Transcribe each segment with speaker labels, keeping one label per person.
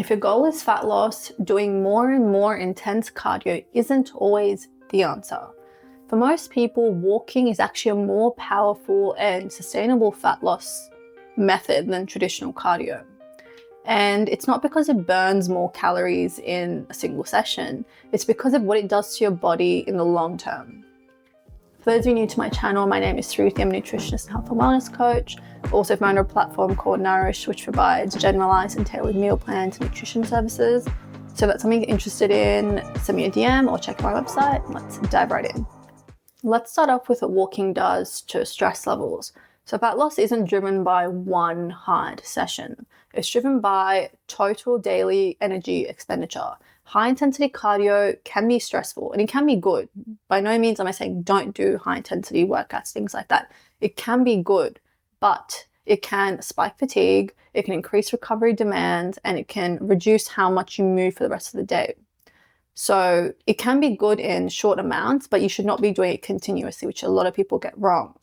Speaker 1: If your goal is fat loss, doing more and more intense cardio isn't always the answer. For most people, walking is actually a more powerful and sustainable fat loss method than traditional cardio. And it's not because it burns more calories in a single session, it's because of what it does to your body in the long term. For those of you new to my channel, my name is Sruthi. I'm a nutritionist and health and wellness coach. Also founder of a platform called Nourish, which provides generalized and tailored meal plans and nutrition services. So if that's something you're interested in, send me a DM or check my website. Let's dive right in. Let's start off with what walking does to stress levels. So fat loss isn't driven by one hard session. It's driven by total daily energy expenditure. High intensity cardio can be stressful and it can be good. By no means am I saying don't do high intensity workouts, things like that. It can be good, but it can spike fatigue, it can increase recovery demands, and it can reduce how much you move for the rest of the day. So it can be good in short amounts, but you should not be doing it continuously, which a lot of people get wrong,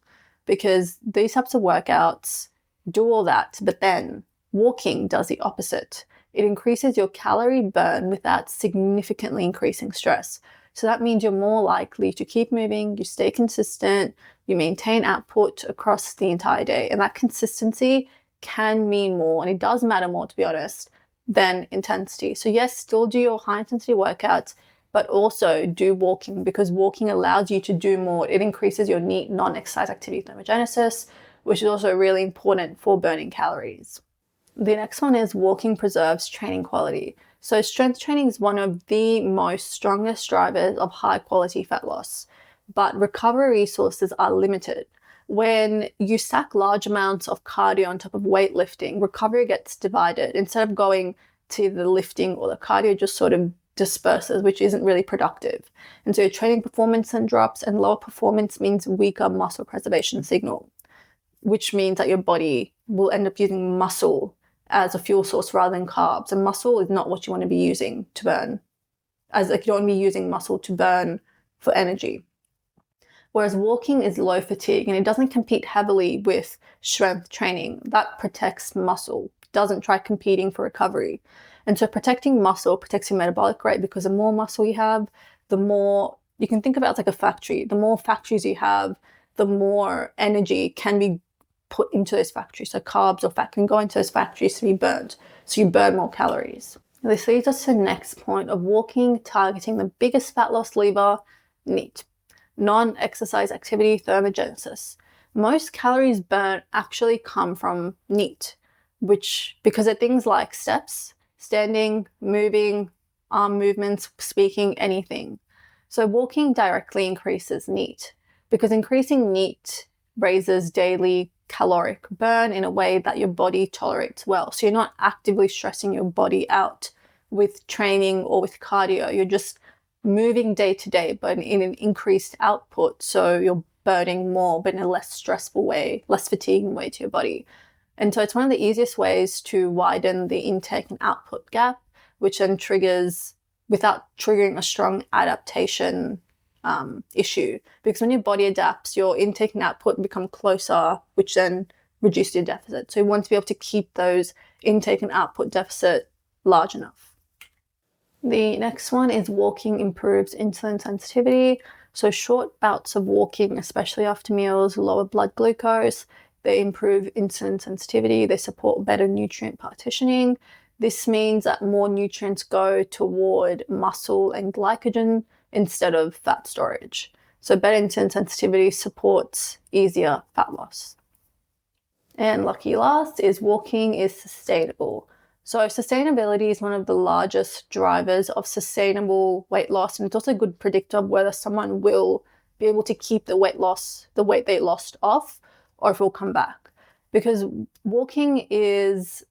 Speaker 1: because these types of workouts do all that, but then walking does the opposite. It increases your calorie burn without significantly increasing stress. So that means you're more likely to keep moving, you stay consistent, you maintain output across the entire day. And that consistency can mean more, and it does matter more, to be honest, than intensity. So yes, still do your high intensity workouts, but also do walking, because walking allows you to do more. It increases your NEAT, non-exercise activity thermogenesis, which is also really important for burning calories. The next one is walking preserves training quality. So strength training is one of the most strongest drivers of high quality fat loss, but recovery resources are limited. When you stack large amounts of cardio on top of weightlifting, recovery gets divided. Instead of going to the lifting or the cardio, just sort of disperses, which isn't really productive. And so your training performance then drops, and lower performance means weaker muscle preservation signal, which means that your body will end up using muscle as a fuel source rather than carbs. And muscle is not what you want to be using to burn. You don't want to be using muscle to burn for energy. Whereas walking is low fatigue and it doesn't compete heavily with strength training. That protects muscle, doesn't try competing for recovery. And so protecting muscle protects your metabolic rate, because the more muscle you have, the more, you can think about it like a factory. The more factories you have, the more energy can be put into those factories. So carbs or fat can go into those factories to be burnt. So you burn more calories. This leads us to the next point of walking, targeting the biggest fat loss lever, NEAT, non-exercise activity thermogenesis. Most calories burnt actually come from NEAT, which, because of things like steps, standing, moving, arm movements, speaking, anything. So walking directly increases NEAT, because increasing NEAT raises daily caloric burn in a way that your body tolerates well. So you're not actively stressing your body out with training or with cardio. You're just moving day to day, but in an increased output. So you're burning more, but in a less stressful way, less fatiguing way to your body. And so it's one of the easiest ways to widen the intake and output gap, which then triggers, without triggering a strong adaptation issue, because when your body adapts, your intake and output become closer, which then reduces your deficit. So you want to be able to keep those intake and output deficit large enough. The next one is walking improves insulin sensitivity. So short bouts of walking, especially after meals, lower blood glucose. They improve insulin sensitivity. They support better nutrient partitioning. This means that more nutrients go toward muscle and glycogen instead of fat storage. So better insulin sensitivity supports easier fat loss. And lucky last is walking is sustainable. So sustainability is one of the largest drivers of sustainable weight loss, and it's also a good predictor of whether someone will be able to keep the weight they lost off, or if it will come back. Because walking is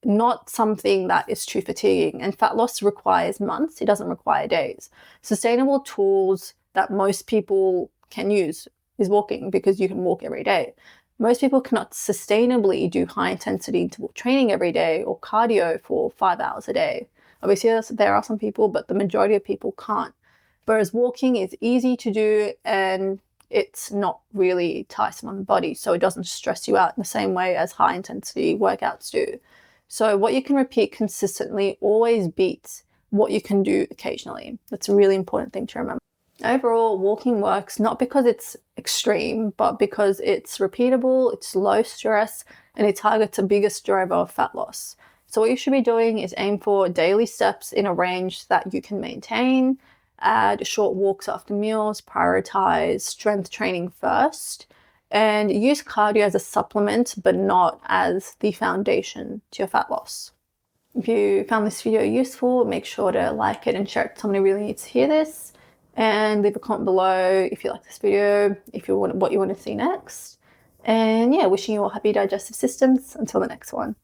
Speaker 1: not something that is too fatiguing, and fat loss requires months, it doesn't require days. Sustainable tools that most people can use is walking, because you can walk every day. Most people cannot sustainably do high intensity interval training every day or cardio for 5 hours a day. Obviously there are some people, but the majority of people can't. Whereas walking is easy to do and it's not really tiresome on the body, so it doesn't stress you out in the same way as high intensity workouts do. So what you can repeat consistently always beats what you can do occasionally. That's a really important thing to remember. Overall, walking works not because it's extreme, but because it's repeatable, it's low stress, and it targets a biggest driver of fat loss. So what you should be doing is aim for daily steps in a range that you can maintain, add short walks after meals, prioritize strength training first, and use cardio as a supplement, but not as the foundation to your fat loss. If you found this video useful, make sure to like it and share it with someone who really needs to hear this. And leave a comment below if you like this video, if you want what you want to see next. And yeah, wishing you all happy digestive systems. Until the next one.